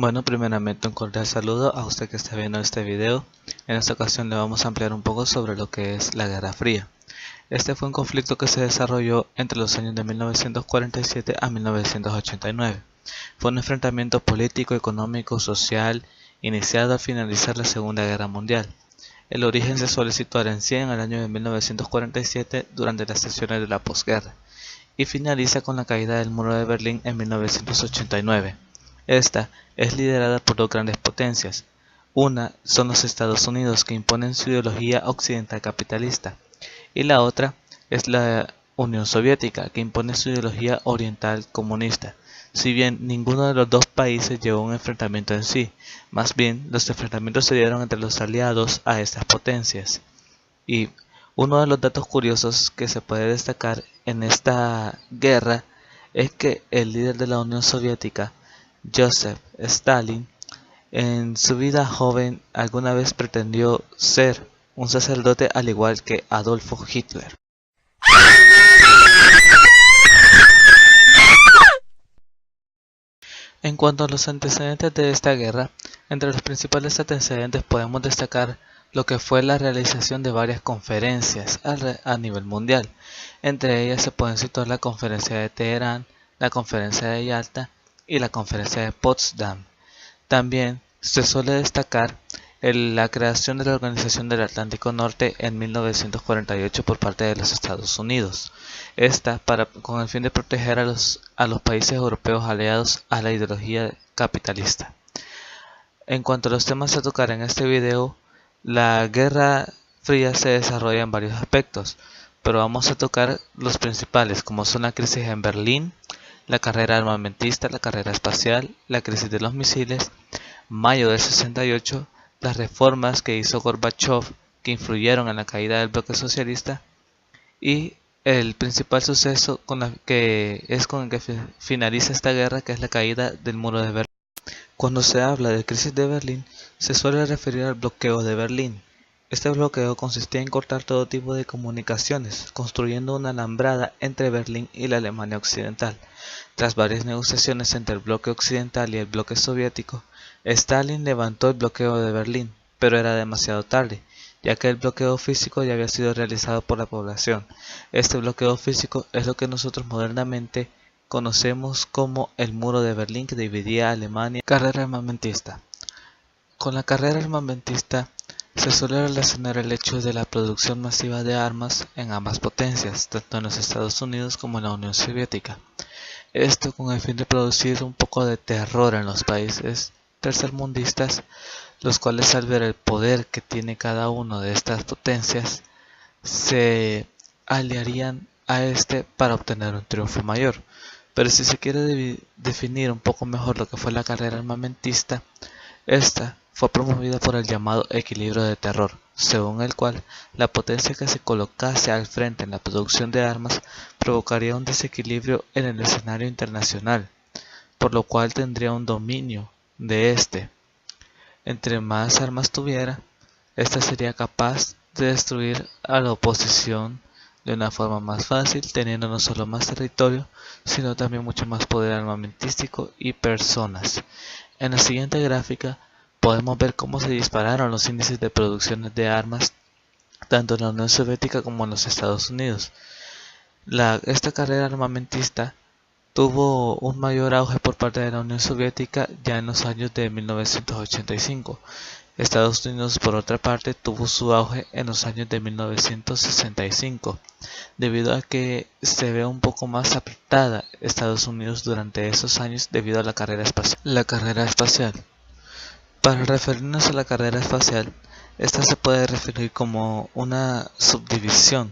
Bueno, primeramente un cordial saludo a usted que está viendo este video. En esta ocasión le vamos a ampliar un poco sobre lo que es la Guerra Fría. Este fue un conflicto que se desarrolló entre los años de 1947 a 1989. Fue un enfrentamiento político, económico, social, iniciado al finalizar la Segunda Guerra Mundial. El origen se suele situar en sí en el año de 1947 durante las sesiones de la posguerra y finaliza con la caída del muro de Berlín en 1989. Esta es liderada por dos grandes potencias. Una son los Estados Unidos, que imponen su ideología occidental capitalista, y la otra es la Unión Soviética, que impone su ideología oriental comunista. Si bien ninguno de los dos países llevó un enfrentamiento en sí, más bien los enfrentamientos se dieron entre los aliados a estas potencias. Y uno de los datos curiosos que se puede destacar en esta guerra es que el líder de la Unión Soviética, Joseph Stalin, en su vida joven alguna vez pretendió ser un sacerdote al igual que Adolfo Hitler. En cuanto a los antecedentes de esta guerra, entre los principales antecedentes podemos destacar lo que fue la realización de varias conferencias a nivel mundial. Entre ellas se pueden situar la Conferencia de Teherán, la Conferencia de Yalta y la Conferencia de Potsdam. También se suele destacar la creación de la Organización del Atlántico Norte en 1948 por parte de los Estados Unidos. Esta con el fin de proteger a los países europeos aliados a la ideología capitalista. En cuanto a los temas a tocar en este video, la Guerra Fría se desarrolla en varios aspectos, pero vamos a tocar los principales, como son la crisis en Berlín, la carrera armamentista, la carrera espacial, la crisis de los misiles, mayo del 68, las reformas que hizo Gorbachev que influyeron en la caída del bloque socialista y el principal suceso con el que finaliza esta guerra, que es la caída del muro de Berlín. Cuando se habla de crisis de Berlín, se suele referir al bloqueo de Berlín. Este bloqueo consistía en cortar todo tipo de comunicaciones, construyendo una alambrada entre Berlín y la Alemania occidental. Tras varias negociaciones entre el bloque occidental y el bloque soviético, Stalin levantó el bloqueo de Berlín, pero era demasiado tarde, ya que el bloqueo físico ya había sido realizado por la población. Este bloqueo físico es lo que nosotros modernamente conocemos como el muro de Berlín, que dividía a Alemania. Carrera armamentista. Con la carrera armamentista se suele relacionar el hecho de la producción masiva de armas en ambas potencias, tanto en los Estados Unidos como en la Unión Soviética. Esto con el fin de producir un poco de terror en los países tercermundistas, los cuales al ver el poder que tiene cada una de estas potencias, se aliarían a este para obtener un triunfo mayor. Pero si se quiere definir un poco mejor lo que fue la carrera armamentista, esta fue promovida por el llamado equilibrio de terror, según el cual la potencia que se colocase al frente en la producción de armas provocaría un desequilibrio en el escenario internacional, por lo cual tendría un dominio de este. Entre más armas tuviera, esta sería capaz de destruir a la oposición de una forma más fácil, teniendo no solo más territorio, sino también mucho más poder armamentístico y personas. En la siguiente gráfica podemos ver cómo se dispararon los índices de producción de armas tanto en la Unión Soviética como en los Estados Unidos. Esta carrera armamentista tuvo un mayor auge por parte de la Unión Soviética ya en los años de 1985. Estados Unidos, por otra parte, tuvo su auge en los años de 1965, debido a que se ve un poco más apretada Estados Unidos durante esos años debido a la carrera espacial. La carrera espacial. Para referirnos a la carrera espacial, esta se puede referir como una subdivisión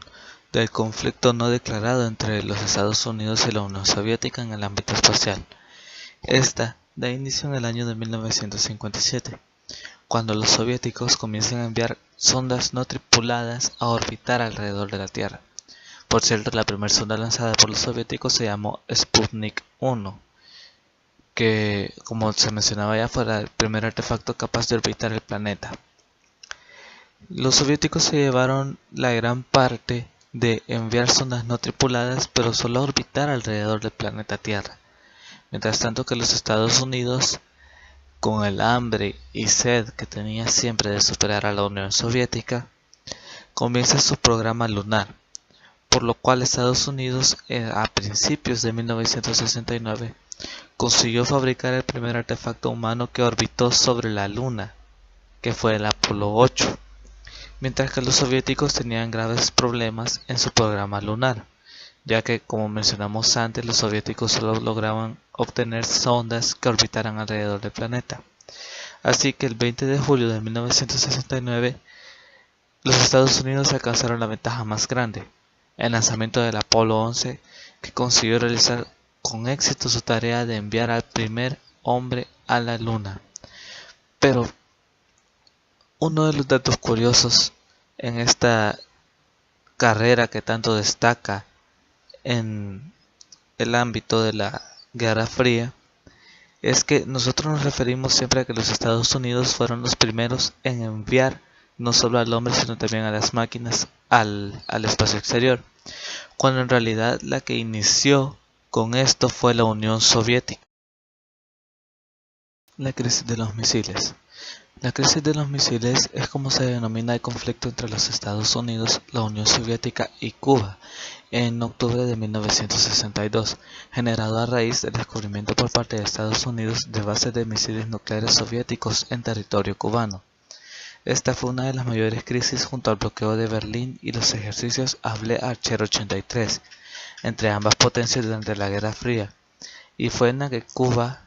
del conflicto no declarado entre los Estados Unidos y la Unión Soviética en el ámbito espacial. Esta da inicio en el año de 1957, cuando los soviéticos comienzan a enviar sondas no tripuladas a orbitar alrededor de la Tierra. Por cierto, la primera sonda lanzada por los soviéticos se llamó Sputnik 1, que, como se mencionaba ya, fue el primer artefacto capaz de orbitar el planeta. Los soviéticos se llevaron la gran parte de enviar sondas no tripuladas, pero solo a orbitar alrededor del planeta Tierra, mientras tanto que los Estados Unidos con el hambre y sed que tenía siempre de superar a la Unión Soviética, comienza su programa lunar, por lo cual Estados Unidos a principios de 1969 consiguió fabricar el primer artefacto humano que orbitó sobre la Luna, que fue el Apolo 8, mientras que los soviéticos tenían graves problemas en su programa lunar, ya que, como mencionamos antes, los soviéticos solo lograban obtener sondas que orbitaran alrededor del planeta. Así que el 20 de julio de 1969, los Estados Unidos alcanzaron la ventaja más grande, el lanzamiento del Apolo 11, que consiguió realizar con éxito su tarea de enviar al primer hombre a la Luna. Pero uno de los datos curiosos en esta carrera que tanto destaca en el ámbito de la Guerra Fría es que nosotros nos referimos siempre a que los Estados Unidos fueron los primeros en enviar no solo al hombre sino también a las máquinas al espacio exterior, cuando en realidad la que inició con esto fue la Unión Soviética. La crisis de los misiles. La crisis de los misiles es como se denomina el conflicto entre los Estados Unidos, la Unión Soviética y Cuba en octubre de 1962, generado a raíz del descubrimiento por parte de Estados Unidos de bases de misiles nucleares soviéticos en territorio cubano. Esta fue una de las mayores crisis junto al bloqueo de Berlín y los ejercicios Able-Archer 83 entre ambas potencias durante la Guerra Fría, y fue en la que Cuba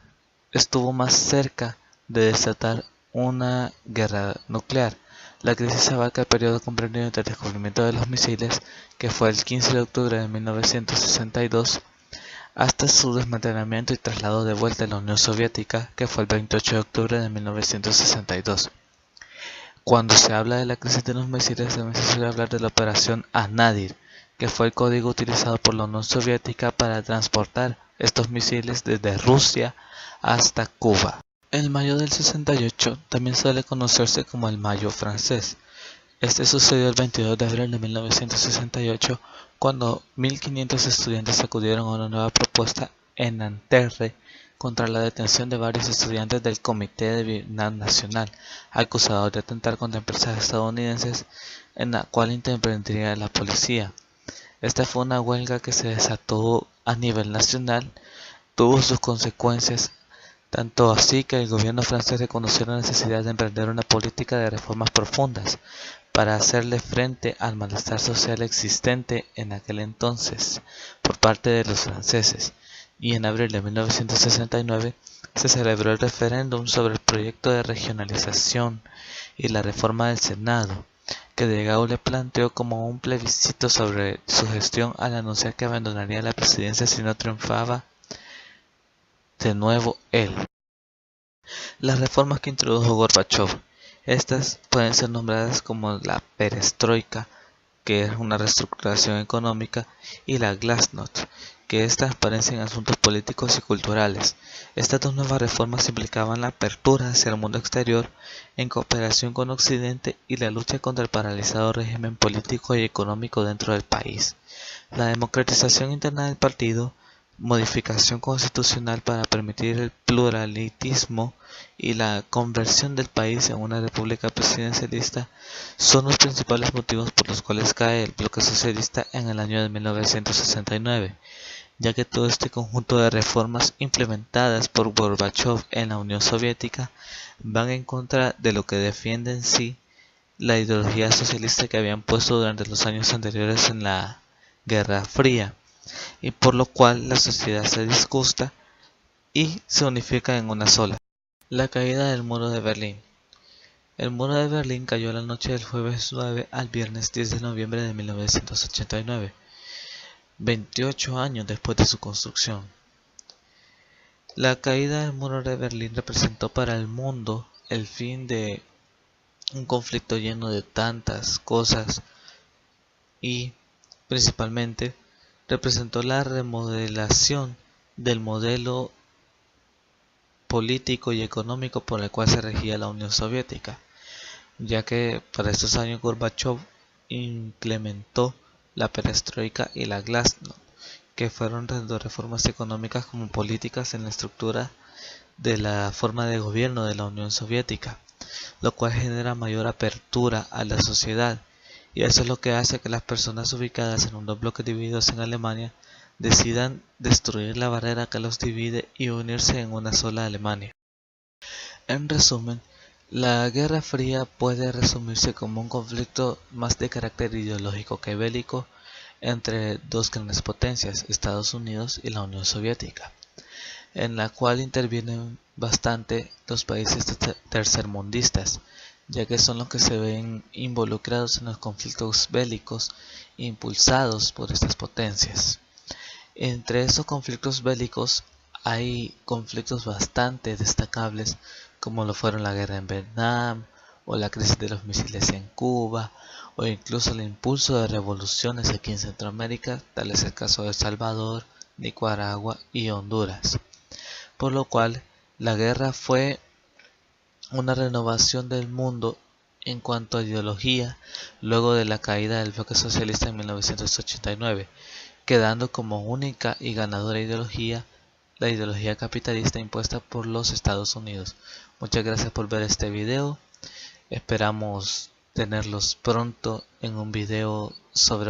estuvo más cerca de desatar una guerra nuclear. La crisis abarca el periodo comprendido entre el descubrimiento de los misiles, que fue el 15 de octubre de 1962, hasta su desmantelamiento y traslado de vuelta a la Unión Soviética, que fue el 28 de octubre de 1962. Cuando se habla de la crisis de los misiles, también se suele hablar de la operación Anadyr, que fue el código utilizado por la Unión Soviética para transportar estos misiles desde Rusia hasta Cuba. El mayo del 68 también suele conocerse como el Mayo francés. Este sucedió el 22 de abril de 1968, cuando 1.500 estudiantes acudieron a una nueva propuesta en Nanterre contra la detención de varios estudiantes del Comité de Vietnam Nacional, acusados de atentar contra empresas estadounidenses, en la cual intervendría la policía. Esta fue una huelga que se desató a nivel nacional, tuvo sus consecuencias, tanto así que el gobierno francés reconoció la necesidad de emprender una política de reformas profundas para hacerle frente al malestar social existente en aquel entonces por parte de los franceses, y en abril de 1969 se celebró el referéndum sobre el proyecto de regionalización y la reforma del Senado, que de Gaulle planteó como un plebiscito sobre su gestión al anunciar que abandonaría la presidencia si no triunfaba de nuevo él. Las reformas que introdujo Gorbachov. Estas pueden ser nombradas como la perestroika, que es una reestructuración económica, y la glasnost, que es transparencia en asuntos políticos y culturales. Estas dos nuevas reformas implicaban la apertura hacia el mundo exterior en cooperación con Occidente y la lucha contra el paralizado régimen político y económico dentro del país. La democratización interna del partido, modificación constitucional para permitir el pluralismo y la conversión del país en una república presidencialista son los principales motivos por los cuales cae el bloque socialista en el año de 1969, ya que todo este conjunto de reformas implementadas por Gorbachov en la Unión Soviética van en contra de lo que defiende en sí la ideología socialista que habían puesto durante los años anteriores en la Guerra Fría, y por lo cual la sociedad se disgusta y se unifica en una sola. La caída del muro de Berlín. El muro de Berlín cayó la noche del jueves 9 al viernes 10 de noviembre de 1989, 28 años después de su construcción. La caída del muro de Berlín representó para el mundo el fin de un conflicto lleno de tantas cosas y principalmente representó la remodelación del modelo político y económico por el cual se regía la Unión Soviética, ya que para estos años Gorbachov implementó la perestroika y la glasnost, que fueron tanto reformas económicas como políticas en la estructura de la forma de gobierno de la Unión Soviética, lo cual genera mayor apertura a la sociedad, y eso es lo que hace que las personas ubicadas en unos bloques divididos en Alemania decidan destruir la barrera que los divide y unirse en una sola Alemania. En resumen, la Guerra Fría puede resumirse como un conflicto más de carácter ideológico que bélico entre dos grandes potencias, Estados Unidos y la Unión Soviética, en la cual intervienen bastante los países tercermundistas, ya que son los que se ven involucrados en los conflictos bélicos impulsados por estas potencias. Entre esos conflictos bélicos hay conflictos bastante destacables, como lo fueron la guerra en Vietnam, o la crisis de los misiles en Cuba, o incluso el impulso de revoluciones aquí en Centroamérica, tal es el caso de El Salvador, Nicaragua y Honduras. Por lo cual, la guerra fue una renovación del mundo en cuanto a ideología luego de la caída del bloque socialista en 1989, quedando como única y ganadora ideología la ideología capitalista impuesta por los Estados Unidos. Muchas gracias por ver este video. Esperamos tenerlos pronto en un video sobre